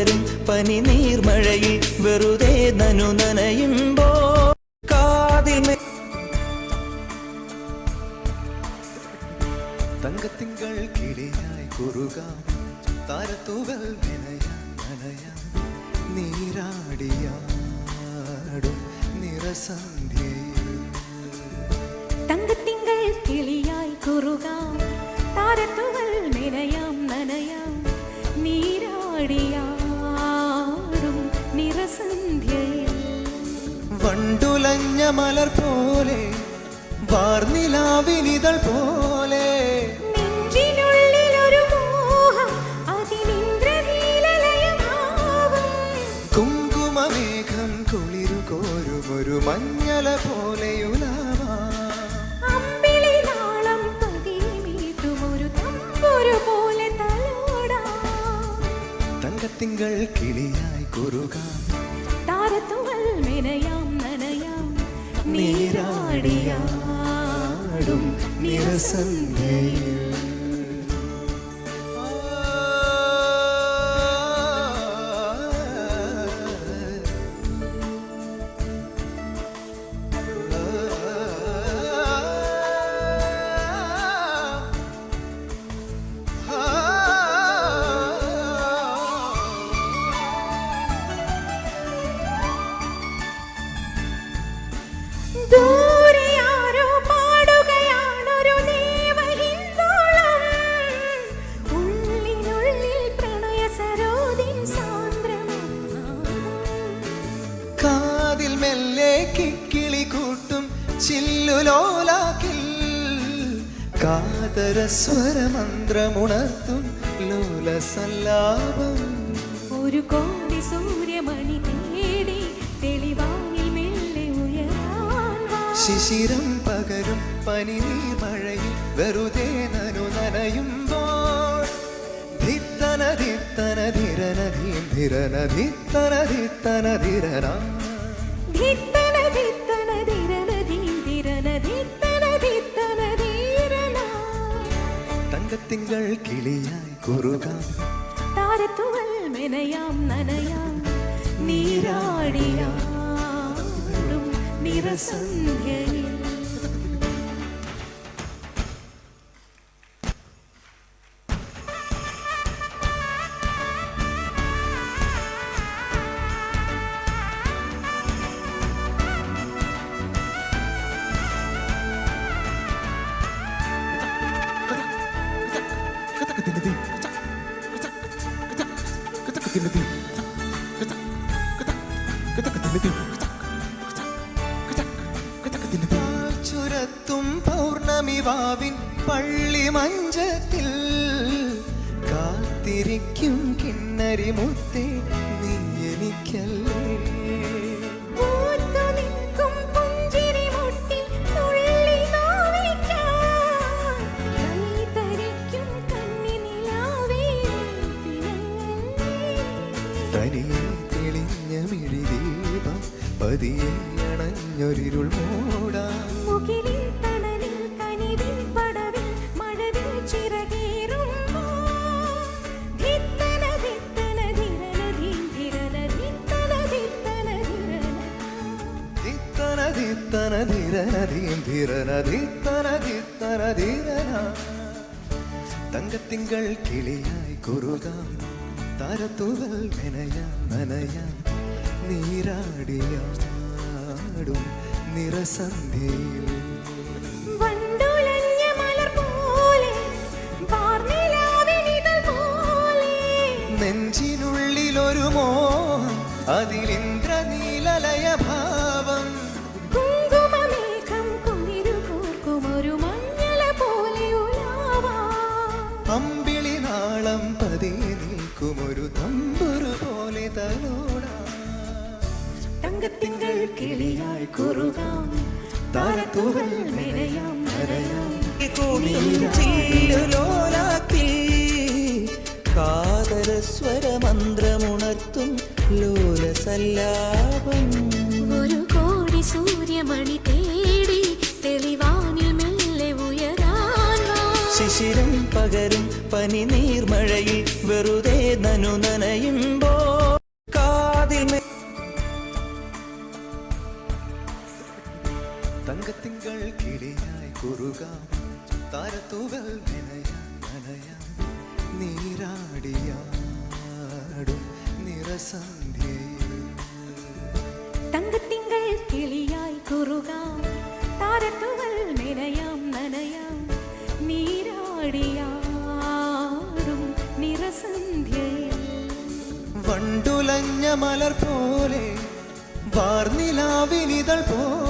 പകരും പനി നീർമഴയിൽ വെറുതെ നനു നനയുമ്പോ കാതിൽ തങ്കത്തിങ്കൾ കിളിയായി കുറുകാം താരത്തൂവൽ നനയാം നനയാം നീരാടിയാടും നിറസന്ധ്യയിൽ തങ്കത്തിങ്കൾ കിളിയായി കുറുകാം താരത്തൂവൽ നനയാം നനയാം നീരാടിയാടും നിറസന്ധ്യയിൽ വണ്ടുലഞ്ഞ മലർ പോലെ വാർനിലാവിനിതൾ പോലെ നെഞ്ചിനുള്ളിലൊരു മോഹം അതിനിന്ദ്രനീലലയമാവും കുങ്കുമമേഘം കുളിരു കോരുമൊരു മഞ്ഞല പോലെയുലാവാം അമ്പിളി നാളം പതിമീട്ടുമൊരു തമ്പുരു പോലെ തലോടാം തങ്കത്തിങ്കൾ കിളിയായി കുറുകാം താരത്തുവൽ നനയാം നനയാം നീരാടിയാടും നിറസന്ധ്യയിൽ ദൂരെ ആരോ പാടുകയാണൊരു ദേവഹിന്ദോളം ഉള്ളിനുള്ളിൽ പ്രണയ സരോദിൻ സാന്ദ്രമാണ് കാതിൽ മെല്ലെ കിക്കിളി കൂട്ടും ചില്ലുലോലാക്കിൽ കാതര സ്വരമന്ത്രമുണർത്തും ലോലസല്ലാപം ഒരു കോടി സൂര്യമണി തേടി തെളിവാനിൽ മെല്ലെ ഉയരാൻ വാ. ശിശിരം പകരും പനി മഴയിൽ വെറുതെ നനു നനയുമ്പോൾ ധിത്തന ധിത്തന ധിരനധീം ധിരനധിത്തന ധിത്തന ധിരന ധിത്തന ധിത്തന ധിരനധീം ധിരനധിത്തന ധിത്തന ധീരന. തങ്കത്തിങ്കൾ കിളിയായി കുറുകാം താരത്തുവൽ മെനയാം നനയാം നീരാടിയാടും നിറസന്ധ്യയിൽ ചുരത്തും പൗർണമി വാവിൻ പള്ളി മഞ്ചത്തിൽ കാത്തിരിക്കും കിന്നരി മുത്തേ നീ എനിക്കല്ലേ പൂത്തു നിൽക്കും പുഞ്ചിരിമുട്ടിൽ തുള്ളി നോവിക്കാൻ കൈതരിക്കും കണ്ണിനിലാവേ പിണങ്ങല്ലേ. തനിയെ തെളിഞ്ഞ മിഴിദീപം പതിയെ അണഞ്ഞൊരിരുൾ മൂടാം മുകിലിൽ തണലിൽ കനിവിൽ പടവിൽ മഴവിൽ ചിറകേറുമ്പോൾ ധിത്തന ധിത്തന ധിരനധീം ധിരന ധിത്തന ധിത്തന ധിരന. ധിത്തന ധിത്തന ധിരനധീം ധിരന ധിത്തന ധിത്തന ധിരന തങ്കത്തിങ്കൾ കിളിയായി കുറുകാം താരത്തൂവൽ നനയാം നനയാം നീരാടിയാടും നിറസന്ധ്യയിൽ വണ്ടുലഞ്ഞ മലർ പോലെ വാർനിലാവിനിതൾ പോലെ നെഞ്ചിനുള്ളിലൊരു മോഹം അതിലിന്ദ്രനീലലയ ഭാവം കുങ്കുമമേഘം കുളിരു കോർക്കുമൊരു മഞ്ഞള പോലെ ഉലാവാം അമ്പിളി നാളം പതിയെ നിൽക്കുമൊരു തമ്പുരു പോലെ തലോടാം തങ്കത്തിങ്കൾ കിളിയായി കുറുകാം താരത്തൂവൽ നനയാം നനയാം ചില്ലുലോലാക്കിൽ കാതര സ്വരമന്ത്രമുണർത്തും ലോലസല്ലാപം ഒരു കോടി സൂര്യമണി തേടി തെളിവാനിൽ മെല്ലെ ഉയരാൻ വാ. ശിശിരം പകരും പനി നീർമഴയിൽ വെറുതെ നനയുമ്പോ കാതിൽ തങ്കത്തിങ്കൾ കിളിയായി കുറുകാം താരത്തൂവൽ നനയാം നീരാടിയാടും നിറസന്ധ്യയിൽ തങ്കത്തിങ്കൾ കിളിയായി കുറുകാം താരത്തുവൽ നനയാം നീരാടിയാടും നിറസന്ധ്യയിൽ വണ്ടുലഞ്ഞ മലർ പോലെ വാർനിലാവിനിതൾ പോലെ